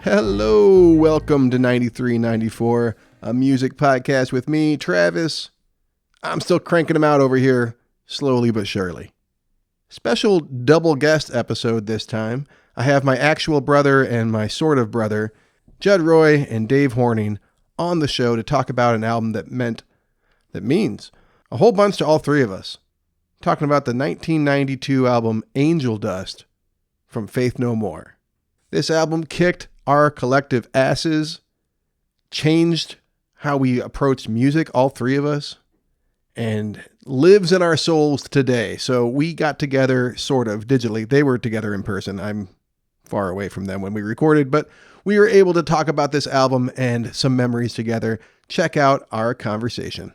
Hello, welcome to 9394, a music podcast with me, Travis. I'm still cranking them out over here, slowly but surely. Special double guest episode this time. I have my actual brother and my sort of brother, Judd Roy and Dave Horning, on the show to talk about an album that means a whole bunch to all three of us. Talking about the 1992 album Angel Dust from Faith No More. This album kicked our collective asses, changed how we approached music, all three of us, and lives in our souls today. So we got together sort of digitally. They were together in person. I'm far away from them when we recorded, but we were able to talk about this album and some memories together. Check out our conversation.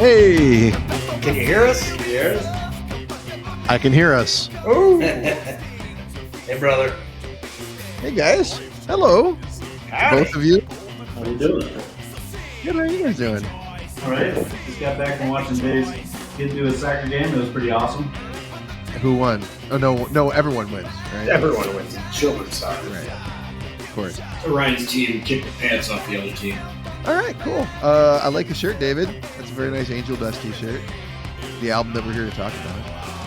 Hey! Can you hear us? I can hear us. Oh! Hey, brother. Hey, guys. Hello. Howdy. Both of you. How you doing? Good, how are you guys doing? All right. Just got back from watching Dave's kid do a soccer game. It was pretty awesome. Who won? Oh, no, everyone wins, right? Everyone wins in children's soccer. Right. Of course. Ryan's team kicked the pants off the other team. All right, cool. I like the shirt, David. That's a very nice Angel Dust t-shirt. The album that we're here to talk about.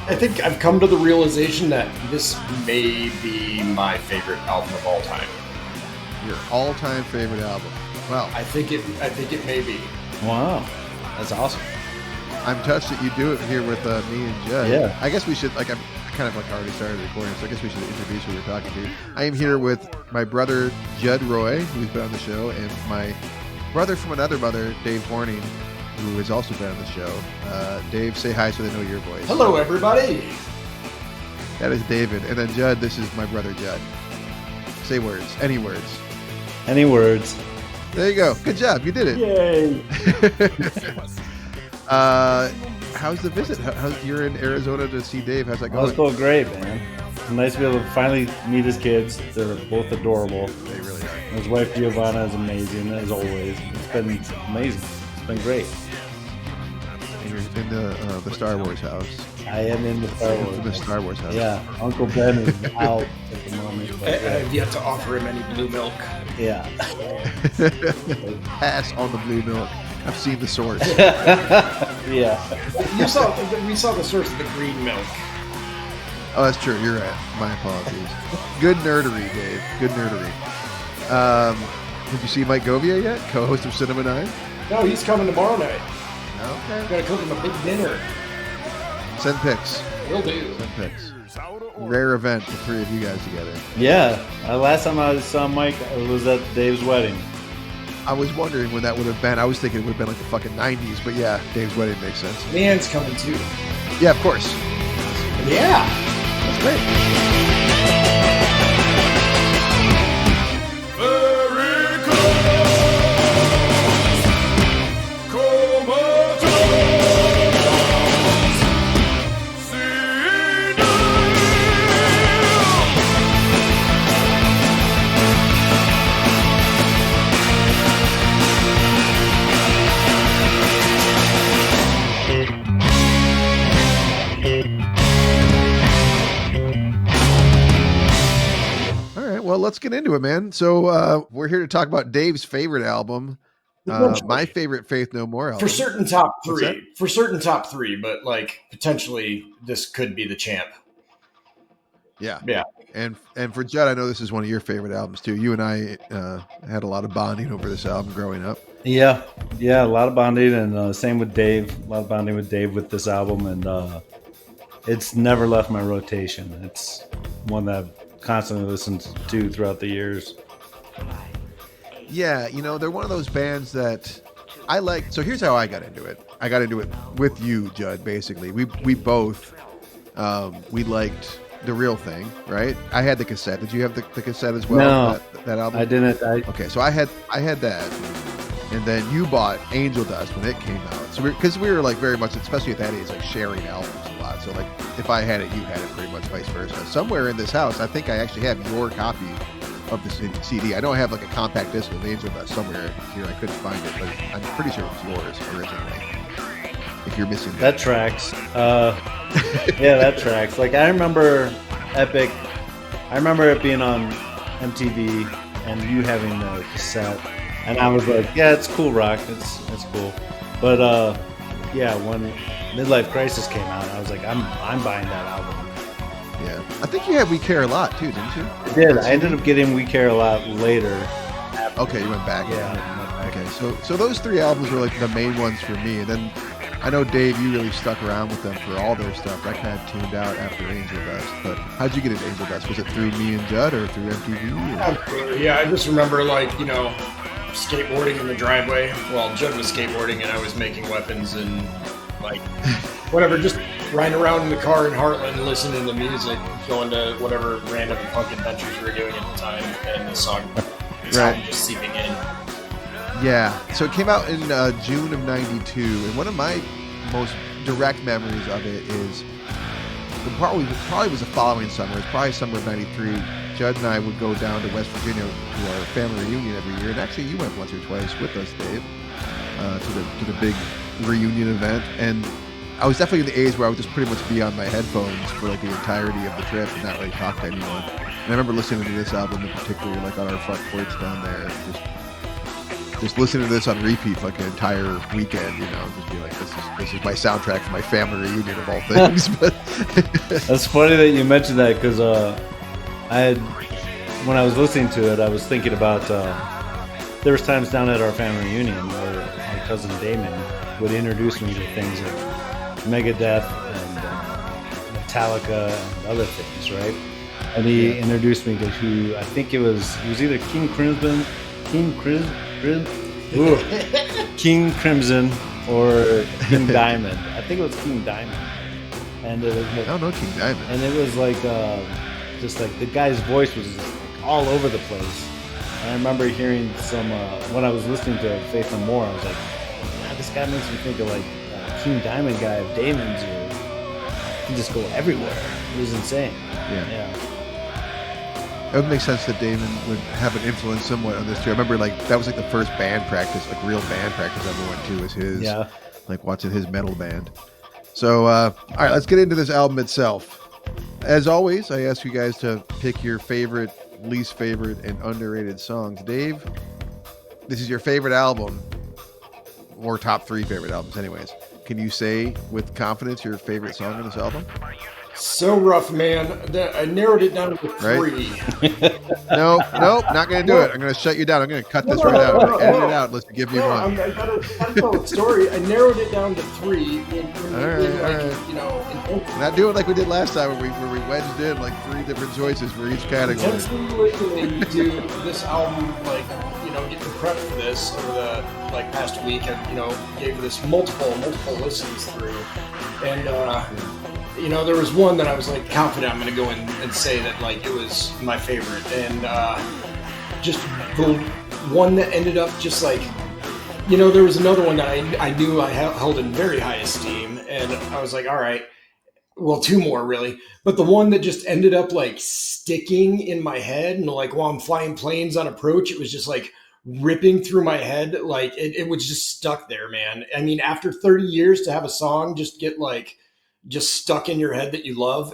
I think I've come to the realization that this may be my favorite album of all time. Your all-time favorite album. Wow. I think it may be. Wow. That's awesome. I'm touched that you do it here with me and Judd. Yeah. I guess we should, I kind of already started recording, so I guess we should introduce who we're talking to. I am here with my brother, Judd Roy, who's been on the show, and my brother from another mother, Dave Horning, who has also been on the show. Dave, say hi so they know your voice. Hello, everybody. That is David. And then Judd, this is my brother, Judd. Say words. Any words. Any words? There you go. Good job. You did it. Yay! How's the visit? You're in Arizona to see Dave. How's that Oh, going? it's going great, man. It's nice to be able to finally meet his kids. They're both adorable. They really are. His wife Giovanna is amazing, as always. It's been amazing. It's been great. You're in the Star Wars house. I am in the Star Wars. In the Star Wars house. Yeah, Uncle Ben is out at the moment. But, I've yet to offer him any blue milk. yeah. Pass on the blue milk. I've seen the source. Yeah. We saw the source of the green milk. Oh, that's true. You're right. My apologies. Good nerdery, Dave. Good nerdery. Did you see Mike Govia yet? Co-host of Cinema 9? No, he's coming tomorrow night. Okay. Gotta cook him a big dinner. Send pics. Will do. Send pics. Rare event, the three of you guys together. Yeah. Last time I saw Mike, it was at Dave's wedding. I was wondering when that would have been. I was thinking it would have been like the fucking 90s, but yeah, Dave's wedding makes sense. Leanne's coming too. Yeah, of course. Yeah. That's great. Well, let's get into it, man. So we're here to talk about Dave's favorite album, my favorite Faith No More album. For certain top three, but like potentially this could be the champ. Yeah. Yeah. And for Judd, I know this is one of your favorite albums too. You and I had a lot of bonding over this album growing up. Yeah, a lot of bonding, and same with Dave. A lot of bonding with Dave with this album, and it's never left my rotation. one that I've constantly listened to throughout the years. Yeah, they're one of those bands that I like. So here's how I got into it. I got into it with you, Judd. Basically, we both we liked The Real Thing, right? I had the cassette. Did you have the cassette as well? No, that album. I didn't. Okay, so I had that, and then you bought Angel Dust when it came out. So because we were like very much, especially at that age, like sharing albums a lot. So like if I had it, you had it, pretty much vice versa. Somewhere in this house, I think I actually have your copy of the CD. I know I have like a compact disc of Angel Dust somewhere here. I couldn't find it, but I'm pretty sure it was yours originally. If you're missing that tracks. Yeah, that tracks. Like I remember Epic. I remember it being on MTV and you having the cassette, and I was like, yeah, it's cool rock. It's cool. But yeah, when Midlife Crisis came out, I was like, I'm buying that album. Yeah, I think you had We Care a Lot too, didn't you? I did. I ended up getting We Care a Lot later. Okay, you went back. Yeah. I went back. Okay, so those three albums were like the main ones for me, and then I know Dave, you really stuck around with them for all their stuff. I kind of tuned out after Angel Dust. But how'd you get into Angel Dust? Was it through me and Judd or through MTV? Or? Yeah, I just remember skateboarding in the driveway. Well, Judd was skateboarding and I was making weapons and like whatever, just riding around in the car in Heartland, listening to music, going to whatever random punk adventures we were doing at the time, and the song just seeping in. Yeah, so it came out in June of '92, and one of my most direct memories of it is probably was the following summer. It was probably summer of '93. Judd and I would go down to West Virginia to our family reunion every year, and actually you went once or twice with us, Dave, to the big reunion event. And I was definitely in the age where I would just pretty much be on my headphones for like the entirety of the trip and not really talk to anyone. And I remember listening to this album in particular, like on our front porch down there, just listening to this on repeat for like an entire weekend, just be like, this is my soundtrack for my family reunion of all things. But that's funny that you mentioned that, because when I was listening to it, I was thinking about there was times down at our family reunion where my cousin Damon would introduce me to things like Megadeth and Metallica and other things, right? And he introduced me to who, I think it was either King Crimson or King Diamond. I think it was King Diamond. And it was I don't know King Diamond. And it was like just like the guy's voice was just like all over the place. And I remember hearing some when I was listening to Faith No More, I was like, God, this guy makes me think of like King Diamond guy of Damon's. He can just go everywhere. It was insane. Yeah. It would make sense that Damon would have an influence somewhat on this too. I remember like that was like the first band practice, like real band practice I ever went to was his. Yeah. Like watching his metal band. So all right, let's get into this album itself. As always, I ask you guys to pick your favorite, least favorite, and underrated songs. Dave, this is your favorite album, or top 3 favorite albums anyways. Can you say with confidence your favorite song on this album? So rough, man. I narrowed it down to 3. Right? Nope, not going to do it. I'm going to shut you down. I'm going to cut this right out. I'm going to edit it out unless you give me one. I got to tell a story. I narrowed it down to 3. All right. Not doing like we did last time where we wedged in like 3 different choices for each category. Intensely listening to this album, getting prepped for this over the past week, I gave this multiple listens through, and there was one that I was like confident I'm going to go in and say that like it was my favorite, and just the one that ended up just like, there was another one that I knew I held in very high esteem, and I was like, all right, well, 2 more really, but the one that just ended up like sticking in my head, and like while I'm flying planes on approach, it was just like ripping through my head, like it was just stuck there, man. I mean, after 30 years to have a song just get like just stuck in your head that you love,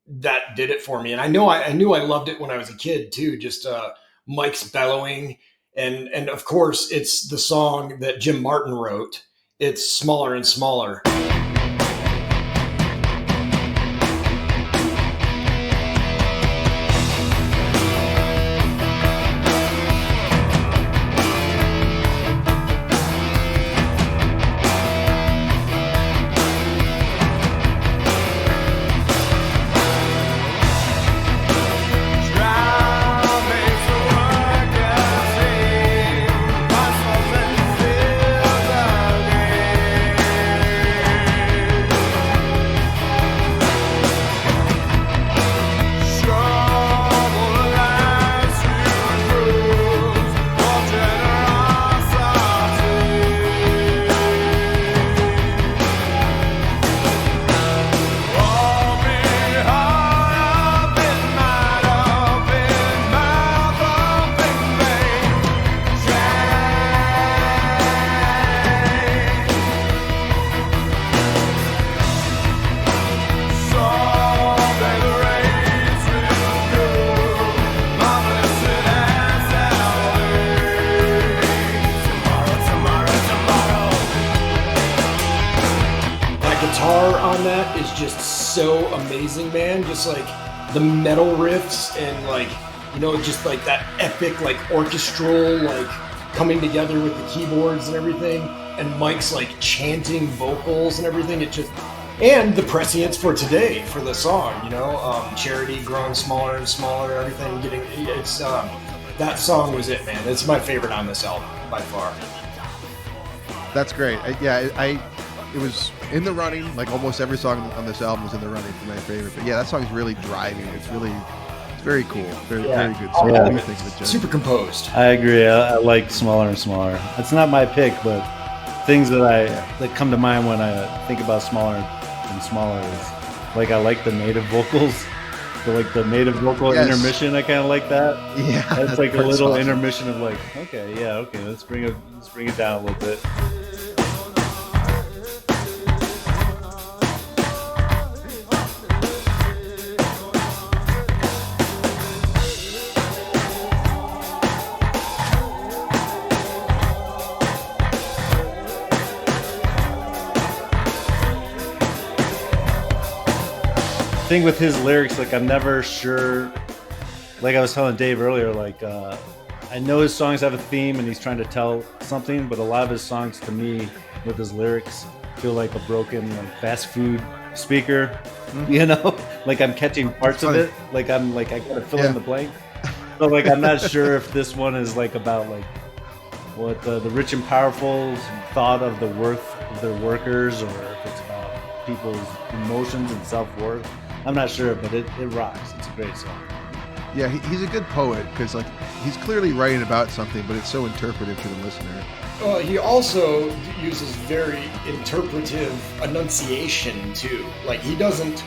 that did it for me. And I knew I loved it when I was a kid too, just Mike's bellowing, and of course it's the song that Jim Martin wrote. It's Smaller and Smaller. just so amazing, man. Just like the metal riffs and like, you know, just like that epic like orchestral like coming together with the keyboards and everything, and Mike's like chanting vocals and everything. It just, and the prescience for today for the song, you know, Charity growing smaller and smaller, everything getting, it's that song was it, man. It's my favorite on this album by far. That's great. It was in the running. Like almost every song on this album was in the running for my favorite. But yeah, that song's really driving. It's very cool. Very good song. Yeah. What do you think of it, Judd? Super composed. I agree. I like Smaller and Smaller. It's not my pick, but things that come to mind when I think about Smaller and Smaller is like I like the native vocals. The native vocal intermission, I kind of like that. Yeah, it's like a little awesome. Intermission of like, okay, let's bring it down a little bit. Thing with his lyrics, like I'm never sure, like I was telling Dave earlier, like I know his songs have a theme and he's trying to tell something, but a lot of his songs to me with his lyrics feel like a broken like fast food speaker, you know, like I'm catching parts of it, like I gotta fill in the blank. So like I'm not sure if this one is like about like what the rich and powerful's thought of the worth of their workers, or if it's about people's emotions and self-worth. I'm not sure, but it rocks. It's a great song. Yeah, he's a good poet because like he's clearly writing about something, but it's so interpretive to the listener. He also uses very interpretive enunciation too. Like he doesn't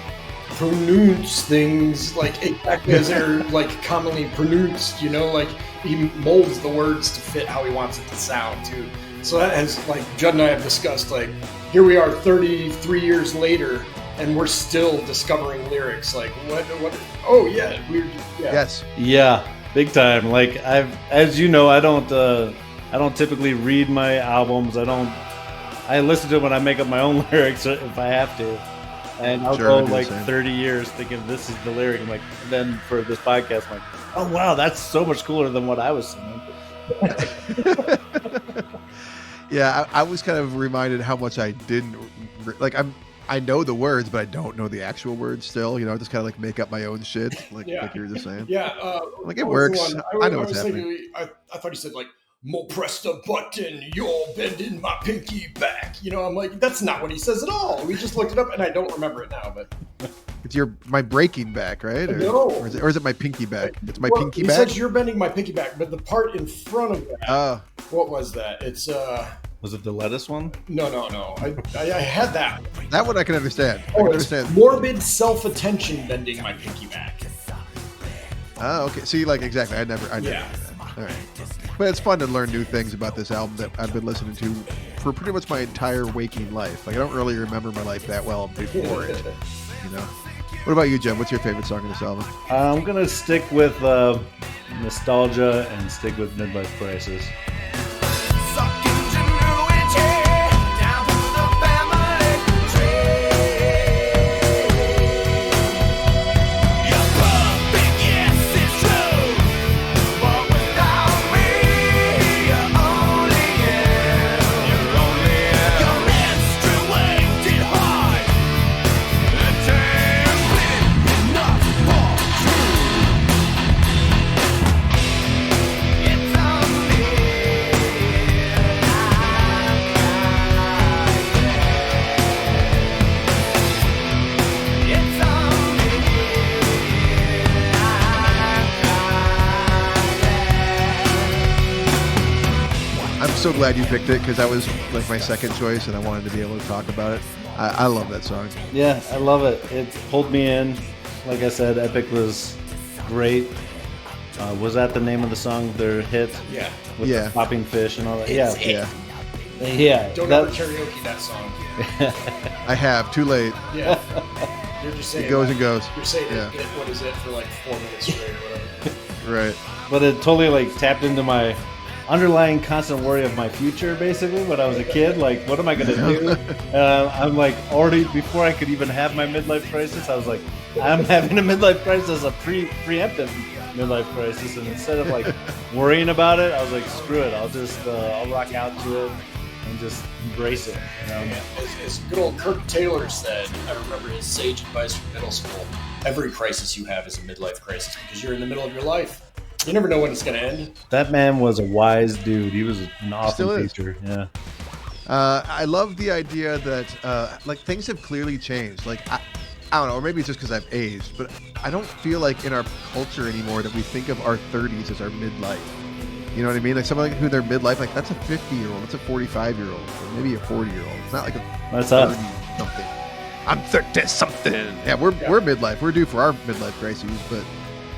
pronounce things like exactly as they're like commonly pronounced. You know, like he molds the words to fit how he wants it to sound too. So that has, like Judd and I have discussed, like here we are 33 years later, and we're still discovering lyrics. Like what? Oh yeah, weird. Yeah. Yes. Yeah, big time. Like as you know, I don't typically read my albums. I listen to it when I make up my own lyrics if I have to, and I'll go like 30 years thinking this is the lyric. I'm like, and then for this podcast, I'm like, oh wow, that's so much cooler than what I was singing. Yeah, I was kind of reminded how much I didn't like. I know the words, but I don't know the actual words still. You know, I just kind of like make up my own shit, like you were just saying. Yeah, like it works. I know what's happening. I thought you said like, "More press the button, you're bending my pinky back." You know, I'm like, that's not what he says at all. We just looked it up, and I don't remember it now. But it's my breaking back, right? Or is it my pinky back? It's my pinky back. He says you're bending my pinky back, but the part in front of that, what was that? It's Was it the lettuce one? No. I had that. That one I can understand. It's morbid self-attention bending my pinky back. Oh, okay. See, like exactly. I never. Yeah. All right. But it's fun to learn new things about this album that I've been listening to for pretty much my entire waking life. Like I don't really remember my life that well before it. You know. What about you, Jim? What's your favorite song on this album? I'm gonna stick with nostalgia and stick with Midlife Crisis. So glad you picked it because that was like my second choice and I wanted to be able to talk about it. I love that song. Yeah, I love it. It pulled me in. Like I said, Epic was great. Was that the name of the song, their hit? Yeah. With the popping fish and all that? Yeah. Don't ever karaoke that song. I have. Too late. Yeah. You're just saying it goes and goes. You're saying what is it for like 4 minutes straight or whatever. Right. But it totally like tapped into my underlying constant worry of my future, basically, when I was a kid. Like, what am I going to do? I'm like, already, before I could even have my midlife crisis, I was like, I'm having a midlife crisis, a preemptive midlife crisis. And instead of like worrying about it, I was like, screw it. I'll rock out to it and just embrace it. You know? Yeah, as good old Kirk Taylor said, I remember his sage advice from middle school. Every crisis you have is a midlife crisis because you're in the middle of your life. You never know when it's going to end. That man was a wise dude. He was an awesome teacher. Yeah. I love the idea that like things have clearly changed. Like I don't know, or maybe it's just because I've aged, but I don't feel like in our culture anymore that we think of our 30s as our midlife. You know what I mean? Like someone who their midlife, like that's a 50-year-old, that's a 45-year-old, or maybe a 40-year-old. It's not like a That's us. 30-something. I'm 30-something. Yeah, we're midlife. We're due for our midlife crises, but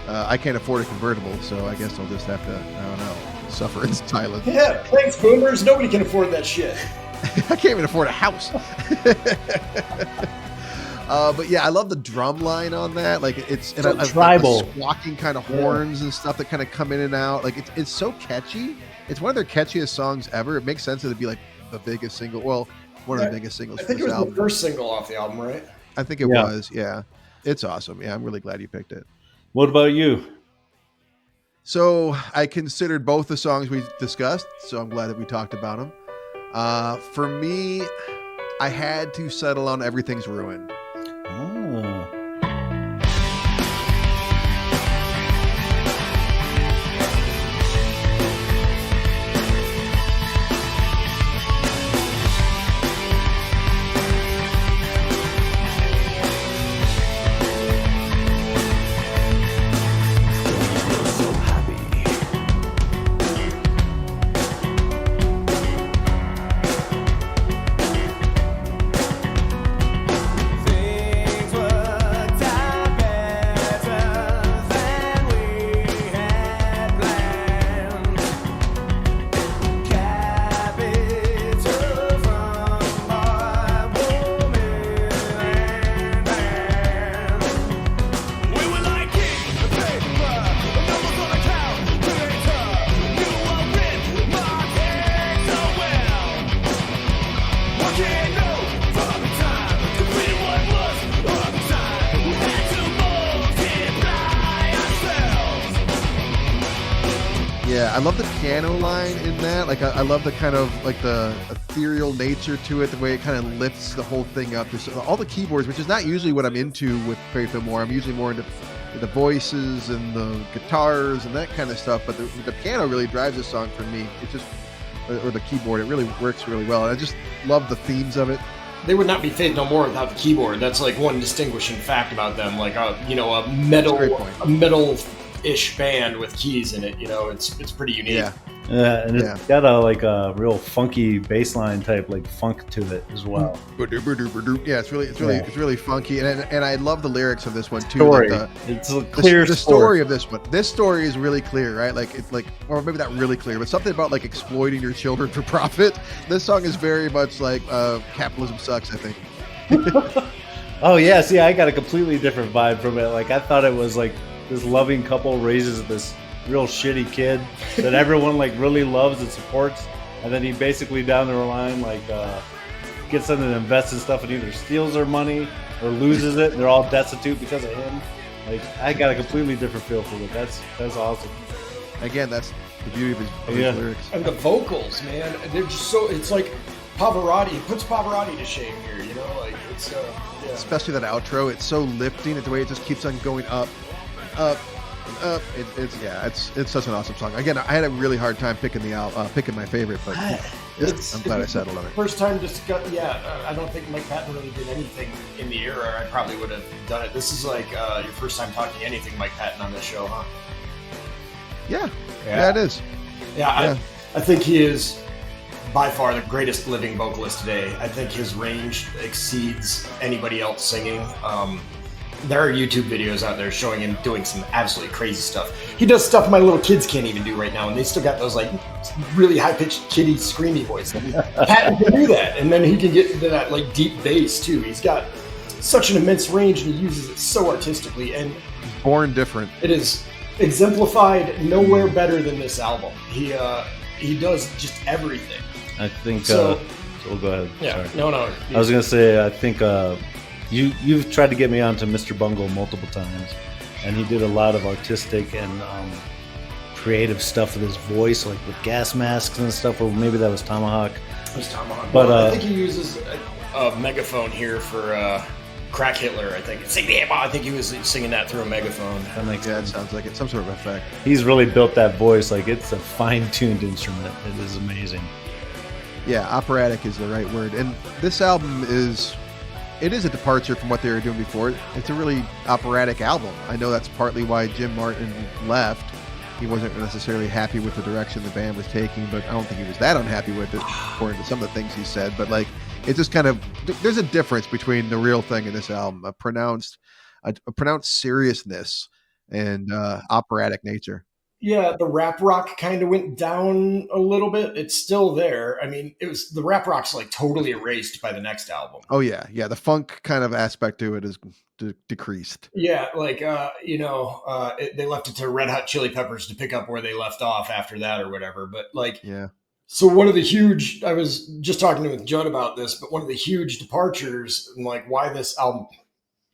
I can't afford a convertible, so I guess I'll just have to, I don't know, suffer in silence. Yeah, thanks, boomers. Nobody can afford that shit. I can't even afford a house. But yeah, I love the drum line on that. Like it's So I tribal. like the squawking kind of horns and stuff that kind of come in and out. Like it's so catchy. It's one of their catchiest songs ever. It makes sense that it'd be like the biggest single. Well, one of the biggest singles I for think it this was album. the first single off the album, right? I think it Yeah. was. Yeah, it's awesome. Yeah, I'm really glad you picked it. What about you? So I considered both the songs we discussed, so I'm glad that we talked about them. For me, I had to settle on Everything's Ruined. Oh. Things worked out better than we had planned. Capital from my woman and man. We were like king and paper, numbers on account, creator. You were with my head so well. What can you know from the time to be what was all the time? We had to multiply ourselves. Yeah, I love the piano line in that. Like, I love the kind of like the ethereal nature to it, the way it kind of lifts the whole thing up. There's all the keyboards, which is not usually what I'm into with Faith No More. I'm usually more into the voices and the guitars and that kind of stuff. But the piano really drives this song for me. It just, or the keyboard, it really works really well. And I just love the themes of it. They would not be Faith No More without the keyboard. That's like one distinguishing fact about them. Like a That's a great point. metal-ish band with keys in it. You know, it's pretty unique. Yeah. And it's Yeah. got a real funky bass line type like funk to it as well. Yeah, it's really funky, and I love the lyrics of this one too. Story. Like It's a clear the story of this one. This story is really clear, right? Like it's like, or maybe not really clear, but something about like exploiting your children for profit. This song is very much like capitalism sucks, I think. Oh yeah, see, I got a completely different vibe from it. Like I thought it was like this loving couple raises this real shitty kid that everyone like really loves and supports, and then he basically down the line like gets them to invest in stuff and either steals their money or loses it. And they're all destitute because of him. Like I got a completely different feel for it. That's awesome. Again, that's the beauty of his Yeah. lyrics. And the vocals, man, they're just so. It's like Pavarotti. It puts Pavarotti to shame here. You know, like it's yeah. Especially that outro, it's so lifting. The way it just keeps on going up, up, and up. It's such an awesome song. Again, I had a really hard time picking picking my favorite, but I'm glad I settled on it. First time discuss. Yeah, I don't think Mike Patton really did anything in the era. I probably would have done it. This is like your first time talking anything Mike Patton on this show, huh? Yeah, it is. Yeah, I think he is by far the greatest living vocalist today. I think his range exceeds anybody else singing. There are YouTube videos out there showing him doing some absolutely crazy stuff. He does stuff my little kids can't even do right now, and they still got those like really high-pitched kitty screamy voice. Patton can do that, and then he can get into that like deep bass too. He's got such an immense range, and he uses it so artistically, and Born different. it is exemplified nowhere better than this album. he does just everything. I think. So- we'll go ahead. Yeah, Sorry. no. I was gonna say. I think you've tried to get me onto Mr. Bungle multiple times, and he did a lot of artistic and creative stuff with his voice, like with gas masks and stuff. Or maybe that was Tomahawk. It was Tomahawk. But, I think he uses a megaphone here for Crack Hitler. I think I think he was singing that through a megaphone. That makes Yeah, it sense. sounds like it's some sort of effect. He's really built that voice. Like it's a fine-tuned instrument. It is amazing. Yeah, operatic is the right word. And this album is a departure from what they were doing before. It's a really operatic album. I know that's partly why Jim Martin left. He wasn't necessarily happy with the direction the band was taking, but I don't think he was that unhappy with it, according to some of the things he said. But like, it's just kind of, there's a difference between the real thing in this album, a pronounced seriousness and operatic nature. Yeah, the rap rock kind of went down a little bit. It's still there. I mean, the rap rock's like totally erased by the next album. Oh yeah, the funk kind of aspect to it is decreased. Yeah, like they left it to Red Hot Chili Peppers to pick up where they left off after that or whatever. But like, Yeah. So one of the huge, I was just talking with Judd about this, but one of the huge departures and like why this album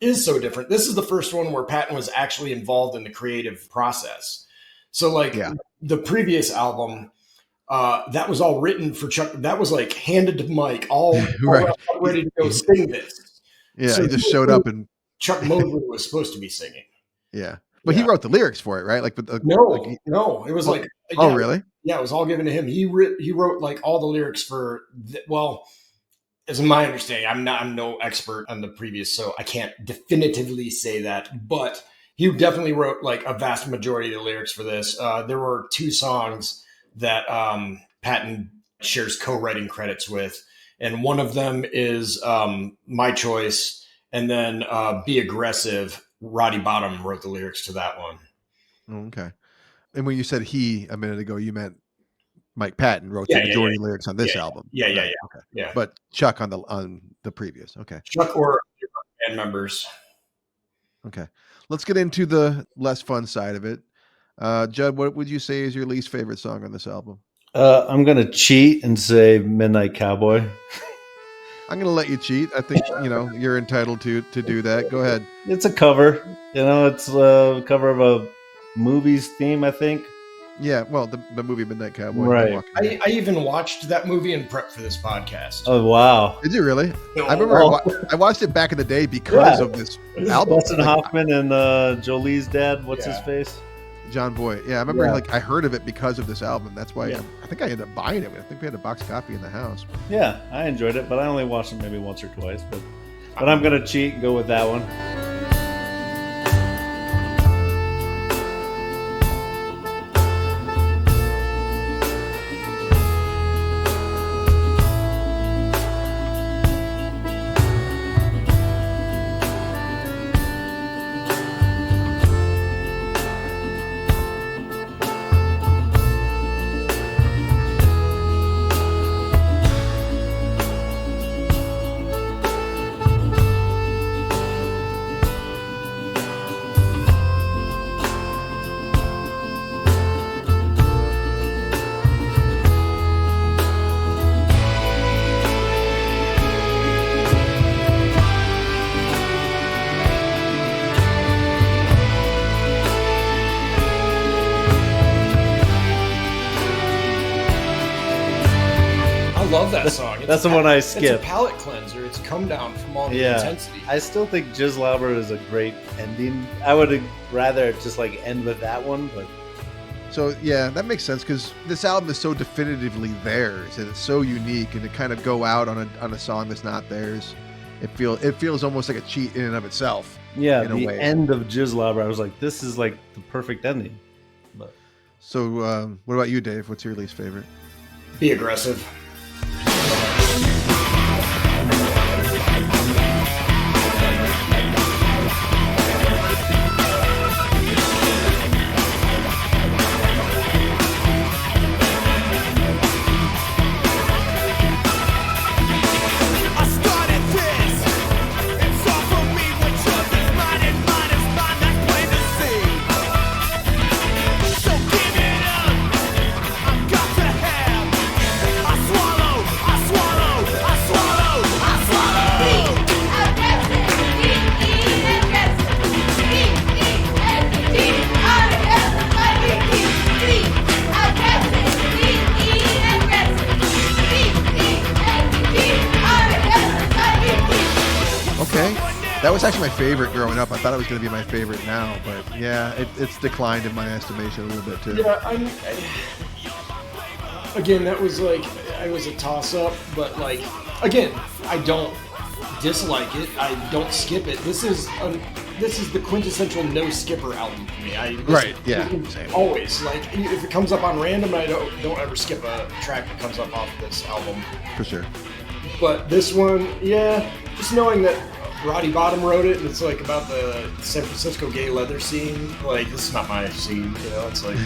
is so different. This is the first one where Patton was actually involved in the creative process. So like the previous album, that was all written for Chuck. That was like handed to Mike, all Right. ready to go sing this. Yeah, So he just showed up and Chuck Mosley was supposed to be singing. yeah. But he wrote the lyrics for it, right? Like, No, it was like, oh, really? Yeah, it was all given to him. He wrote like all the lyrics for, as my understanding, I'm no expert on the previous, so I can't definitively say that, but he definitely wrote like a vast majority of the lyrics for this. There were 2 songs that Patton shares co-writing credits with, and one of them is My Choice, and then Be Aggressive. Roddy Bottom wrote the lyrics to that one. Okay. And when you said he a minute ago, you meant Mike Patton wrote the majority of lyrics on this album. Yeah. Okay. But Chuck on the previous. Okay. Chuck or band members. Okay. Let's get into the less fun side of it. Judd, what would you say is your least favorite song on this album? I'm gonna cheat and say Midnight Cowboy. I'm going to let you cheat. I think, you're entitled to do that. Go ahead. It's a cover. It's a cover of a movie's theme, I think. Yeah, well, the movie Midnight Cowboy. Right. I even watched that movie in prep for this podcast. Oh, wow. Did you really? No. I remember I watched it back in the day because of this album. Dustin Hoffman and Jolie's dad. What's his face? John Boy. Yeah, I remember I heard of it because of this album. That's why I think I ended up buying it. I think we had a box copy in the house. Yeah, I enjoyed it, but I only watched it maybe once or twice. But I'm going to cheat and go with that one. Love that song. That's the one I skipped. It's a palate cleanser. It's come down from all the intensity. I still think Jizz Lauber is a great ending. I would rather just like end with that one, but so yeah, that makes sense because this album is so definitively theirs and it's so unique, and to kind of go out on a song that's not theirs, it feels almost like a cheat in and of itself. Yeah, in a the way. end of Jizz Lauber, I was like, this is like the perfect ending. But So what about you, Dave? What's your least favorite? Be Aggressive. I started this. It's all for me. What yours is mine and mine is mine. That's plain to see. So give it up. I've got to have was actually my favorite growing up. I thought it was going to be my favorite now, but yeah, it's declined in my estimation a little bit too. Yeah, again, that was like, I was a toss-up, but like, again, I don't dislike it. I don't skip it. This is the quintessential no skipper album for me. Right, yeah, same. Always, like, if it comes up on random, I don't ever skip a track that comes up off this album. For sure. But this one, yeah, just knowing that Roddy Bottom wrote it, and it's like about the San Francisco gay leather scene. Like, this is not my scene, you know. It's like,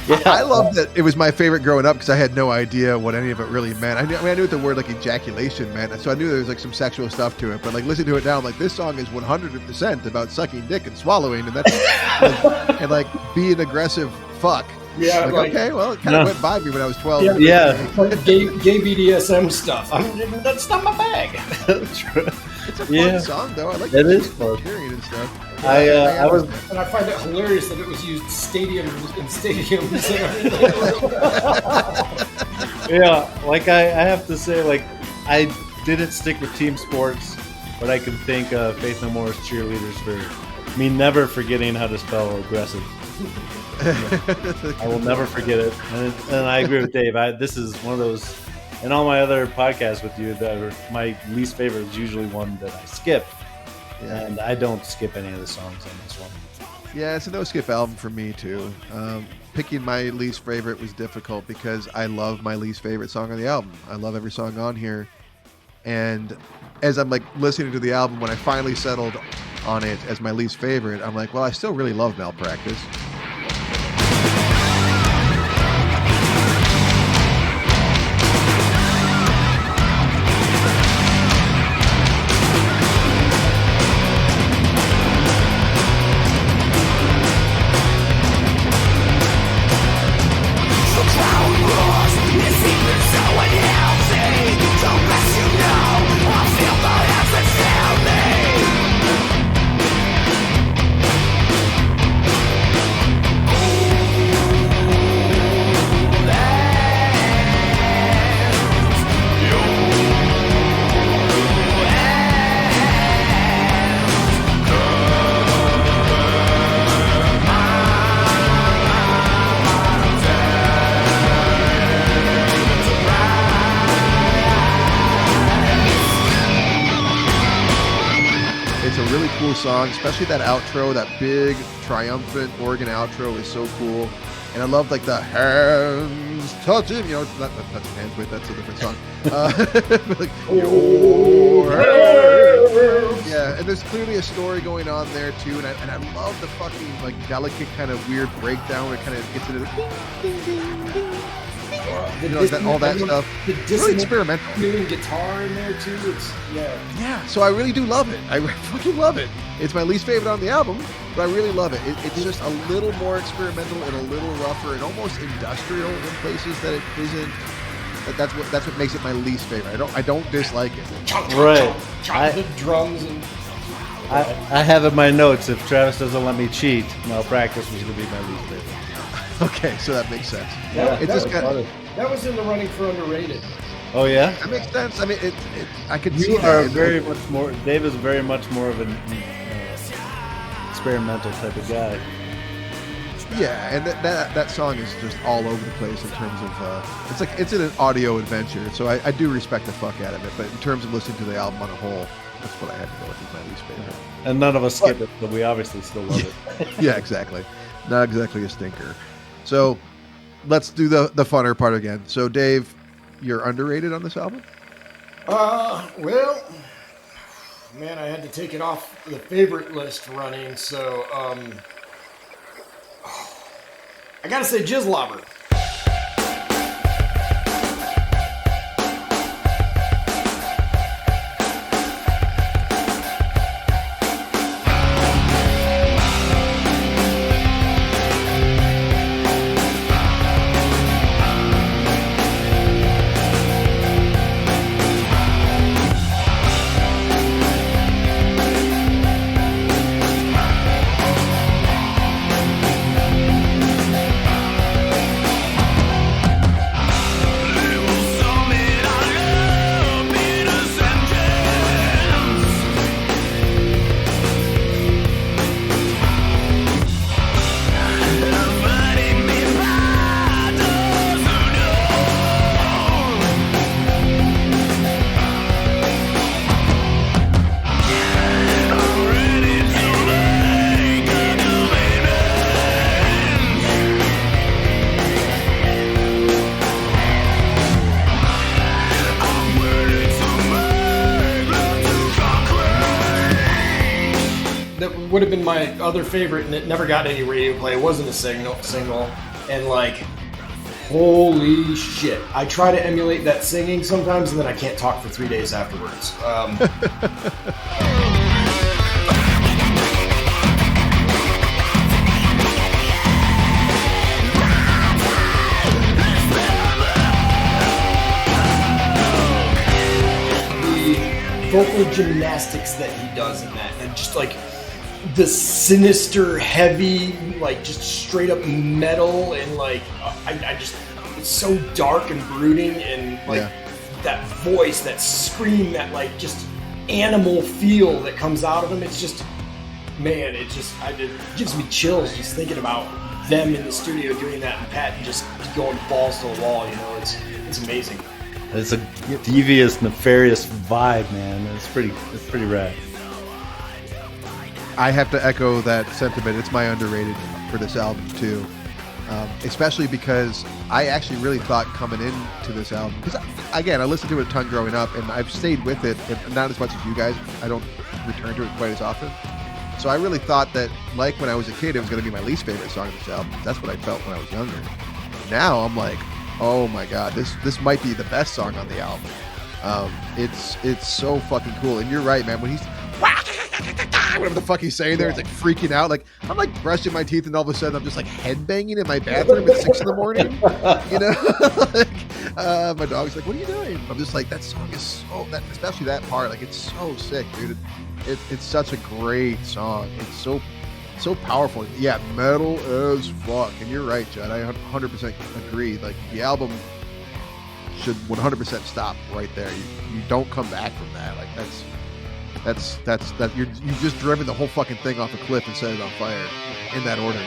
yeah, I love that it was my favorite growing up because I had no idea what any of it really meant. I knew what the word like ejaculation meant, so I knew there was like some sexual stuff to it. But like listening to it now, I'm like, this song is 100% about sucking dick and swallowing, and that's and like be an aggressive fuck. yeah, like, okay, well, it kind of went by me when I was 12. Yeah. like gay BDSM stuff. That's not my bag. It's a fun song though. I like It the is fun. period and stuff. I was And I find it hilarious that it was used in stadiums and everything. yeah, like I have to say, like, I didn't stick with team sports, but I can thank Faith No More's cheerleaders for me never forgetting how to spell aggressive. I will never forget it, and I agree with Dave. This is one of those, in all my other podcasts with you, that are my least favorite is usually one that I skip, and I don't skip any of the songs on this one. Yeah, it's a no skip album for me too. Picking my least favorite was difficult because I love my least favorite song on the album. I love every song on here, and as I'm like listening to the album, when I finally settled on it as my least favorite, I'm like, well, I still really love Malpractice. Song, especially that outro, that big triumphant organ outro is so cool, and I love like the hands touching, you know, not touching hands, wait, that's a different song. Like, your hands. Yeah, and there's clearly a story going on there too, and I love the fucking like delicate kind of weird breakdown where it kind of gets into the ding, ding, ding, ding. You know, all that stuff. It's really experimental. Doing guitar in there too. It's yeah. So I really do love it. I fucking love it. It's my least favorite on the album, but I really love it. It's just a little more experimental and a little rougher and almost industrial in places that it isn't. That's what makes it my least favorite. I don't dislike it. Right. The drums and. I have in my notes, if Travis doesn't let me cheat, Malpractice was going to be my least favorite. Okay, so that makes sense. That was in the running for underrated. Oh yeah, that makes sense. I mean, I could see you are that. very much more. Dave is very much more of an experimental type of guy. Yeah, and that song is just all over the place in terms of it's an audio adventure. So I do respect the fuck out of it, but in terms of listening to the album on a whole, that's what I had to go with as my least favorite. And none of us skip it, but we obviously still love it. Yeah, exactly. Not exactly a stinker. So let's do the funner part again. So Dave, you're underrated on this album? Well, man, I had to take it off the favorite list running, so I gotta say Jizzlobber. would have been my other favorite, and it never got any radio play. It wasn't a single, and like, holy shit! I try to emulate that singing sometimes, and then I can't talk for 3 days afterwards. Vocal gymnastics that he does in that, and just like the sinister, heavy, like just straight up metal, and like I just, it's so dark and brooding, and like that voice, that scream, that like just animal feel that comes out of him. It's just, man, it gives me chills just thinking about them in the studio doing that, and Pat just going balls to the wall. You know, it's amazing. It's a devious, nefarious vibe, man. It's pretty rad. I have to echo that sentiment. It's my underrated for this album too, especially because I actually really thought coming into this album, because again, I listened to it a ton growing up, and I've stayed with it, and not as much as you guys. I don't return to it quite as often. So I really thought that, like when I was a kid, it was going to be my least favorite song of this album. That's what I felt when I was younger. Now I'm like, oh my god, this might be the best song on the album. It's so fucking cool. And you're right, man. When he's whatever the fuck he's saying there, it's like freaking out. Like I'm like brushing my teeth, and all of a sudden I'm just like headbanging in my bathroom at 6 a.m. You know, like, my dog's like, "What are you doing?" I'm just like, that song is so especially that part. Like it's so sick, dude. It's such a great song. It's so powerful. Yeah, metal as fuck. And you're right, Judd. I 100% agree. Like the album should 100% stop right there. You don't come back from that. Like that's you've just driven the whole fucking thing off a cliff and set it on fire in that order.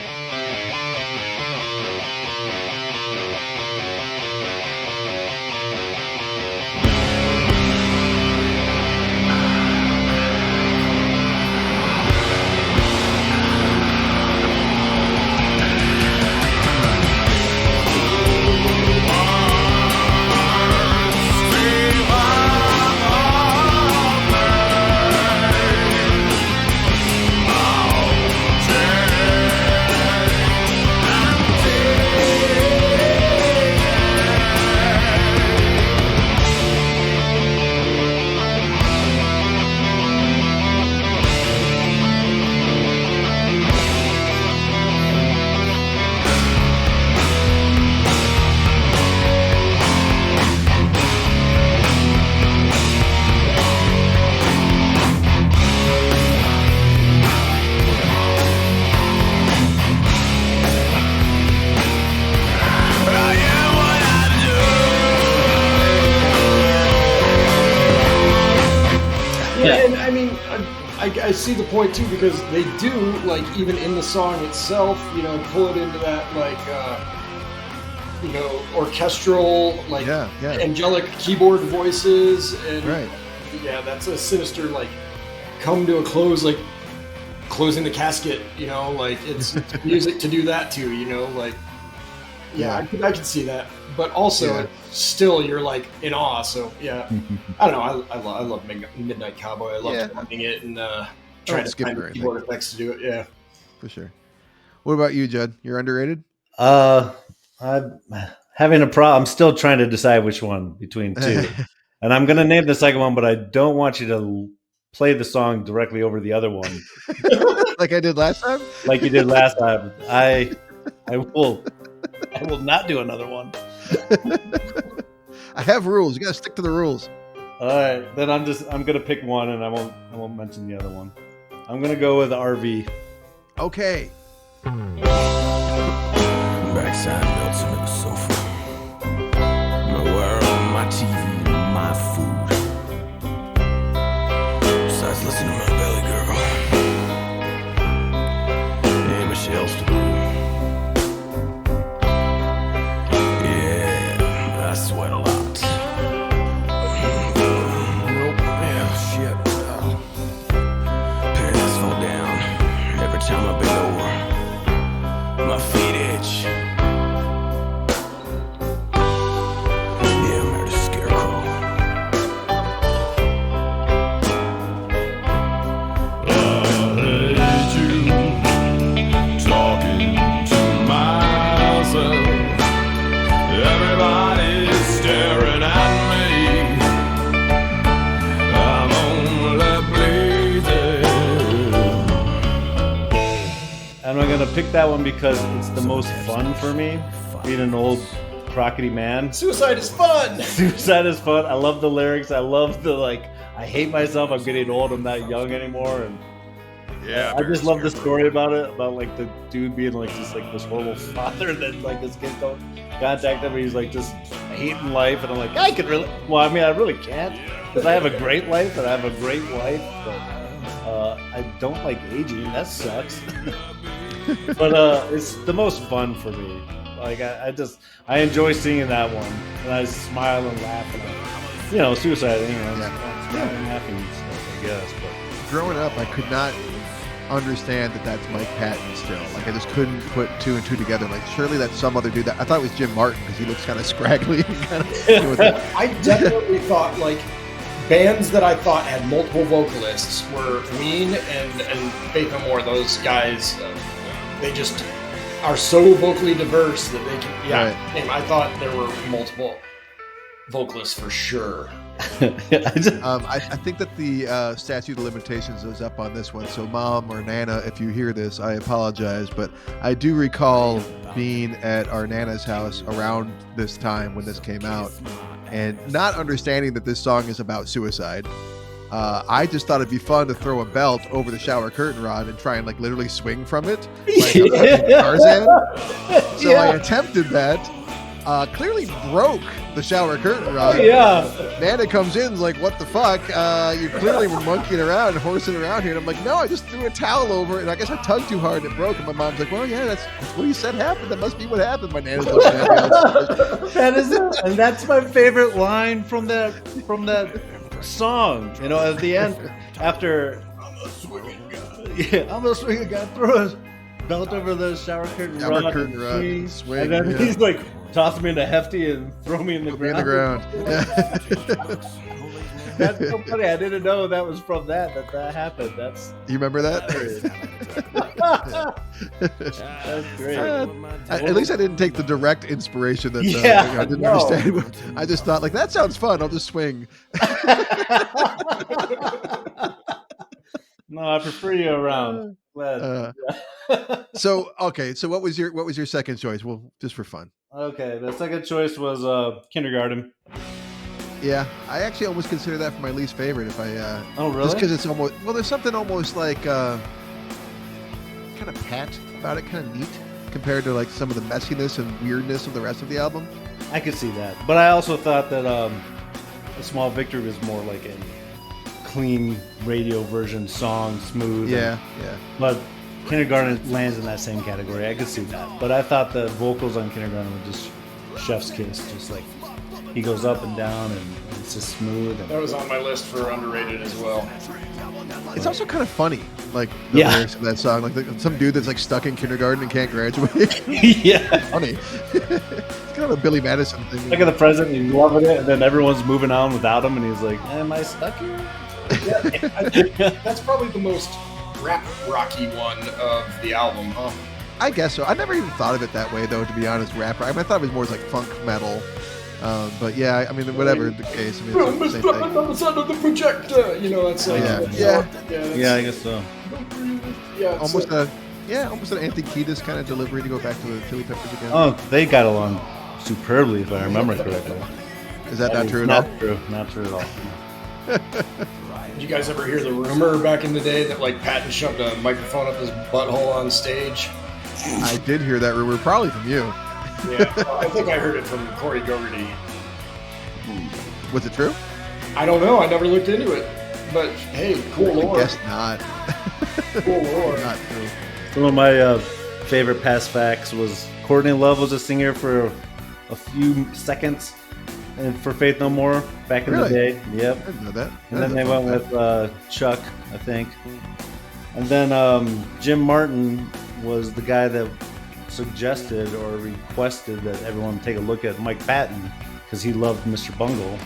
I see the point too, because they do, like, even in the song itself, you know, pull it into that, like, you know, orchestral, like, angelic keyboard voices, and yeah, that's a sinister, like, come to a close, like closing the casket, you know, like it's music to do that too, you know, like, I can see that, but also still you're like in awe. So I don't know. I love Midnight Cowboy. I love playing it and trying to find the keyboard effects to do it. Yeah, for sure. What about you, Judd? You're underrated? I'm having a problem. I'm still trying to decide which one between two, and I'm gonna name the second one, but I don't want you to play the song directly over the other one, like I did last time. Like you did last time. I will not do another one. I have rules. You gotta stick to the rules. All right, then I'm gonna pick one, and I won't mention the other one. I'm gonna go with RV. Okay. Backside melts into the sofa. My world, my TV, my food. Besides listening to my belly girl. Yeah, Michelle's to do. Yeah, I sweat a lot. Nope. Yeah, shit. Pants fall down every time I bend over. My feet itch. Yeah, I'm a scarecrow. I'm gonna pick that one because it's the most fun for me. Being an old crockety man. Suicide is fun. Suicide is fun. I love the lyrics. I love the I hate myself. I'm getting old. I'm not young anymore. And I just love the story about it. About the dude being this horrible father that his kids don't contact him. He's just hating life. And I'm I could really. Well, I mean, I really can't because I have a great life and I have a great wife. But I don't like aging. That sucks. But it's the most fun for me. I enjoy singing that one, and I smile and laugh. And suicide. I'm laughing and stuff, I guess. But growing up, I could not understand that that's Mike Patton still. I just couldn't put two and two together. Surely that's some other dude. I thought it was Jim Martin because he looks kind of scraggly. I definitely thought bands that I thought had multiple vocalists were Ween and Faith No More. Those guys, they just are so vocally diverse that they can. Yeah, right. I thought there were multiple vocalists for sure. I think that the statute of limitations is up on this one. So, Mom or Nana, if you hear this, I apologize. But I do recall being at our Nana's house around this time when this came out, and not understanding that this song is about suicide. I just thought it'd be fun to throw a belt over the shower curtain rod and try and literally swing from it, Tarzan. So I attempted that. Clearly broke the shower curtain rod. Nana comes in, what the fuck? You clearly were monkeying around and horsing around here. And I'm no, I just threw a towel over it, and I guess I tugged too hard and it broke. And my mom's well, yeah, that's what you said happened. That must be what happened. My Nana's looking at me. That is it. And that's my favorite line from that song. At the end, after I'm a swinging guy, throw a belt over the shower curtain rod, and swing, and then he's toss me into Hefty and throw me in the ground. That's so funny. I didn't know that was from that happened. You remember that? That's great. At least I didn't take the direct inspiration that I didn't understand. I just thought that sounds fun. I'll just swing. No, I prefer you around. So what was your second choice? Well, just for fun. Okay, the second choice was Kindergarten. Yeah, I actually almost consider that for my least favorite. If I oh really? Just because it's almost there's something almost kind of pat about it, kind of neat compared to some of the messiness and weirdness of the rest of the album. I could see that, but I also thought that A Small Victory was more like a clean radio version song, smooth. Yeah. But Kindergarten lands in that same category. I could see that. But I thought the vocals on Kindergarten were just chef's kiss. Just he goes up and down and it's just smooth. That was on my list for underrated as well. It's also kind of funny, the lyrics of that song. Some dude that's stuck in kindergarten and can't graduate. Yeah. Funny. It's kind of a Billy Madison thing. Look at the president, he's loving it, and then everyone's moving on without him, and he's am I stuck here? Yeah, I think that's probably the most rap rocky one of the album, huh? I guess so. I never even thought of it that way, though, to be honest, rapper. I thought it was more funk metal. But yeah, whatever the case. It's the same thing. On the side of the projector, that's yeah, I guess so. Yeah, almost an Anthony Kiedis kind of delivery to go back to the Chili Peppers again. Oh, they got along superbly, if I remember correctly. Is that not true at all? Not true at all. Did you guys ever hear the rumor back in the day that Patton shoved a microphone up his butthole on stage? I did hear that rumor, probably from you. Yeah, well, I think I heard it from Corey Gogarty. Was it true? I don't know. I never looked into it. But hey, cool lore. I guess not. Cool lore. Not true. Some of my favorite past facts was Courtney Love was a singer for a few seconds, and for Faith No More back in the day. Yep. I didn't know that. And then they went with Chuck, I think. And then Jim Martin was the guy that suggested or requested that everyone take a look at Mike Patton because he loved Mr. Bungle.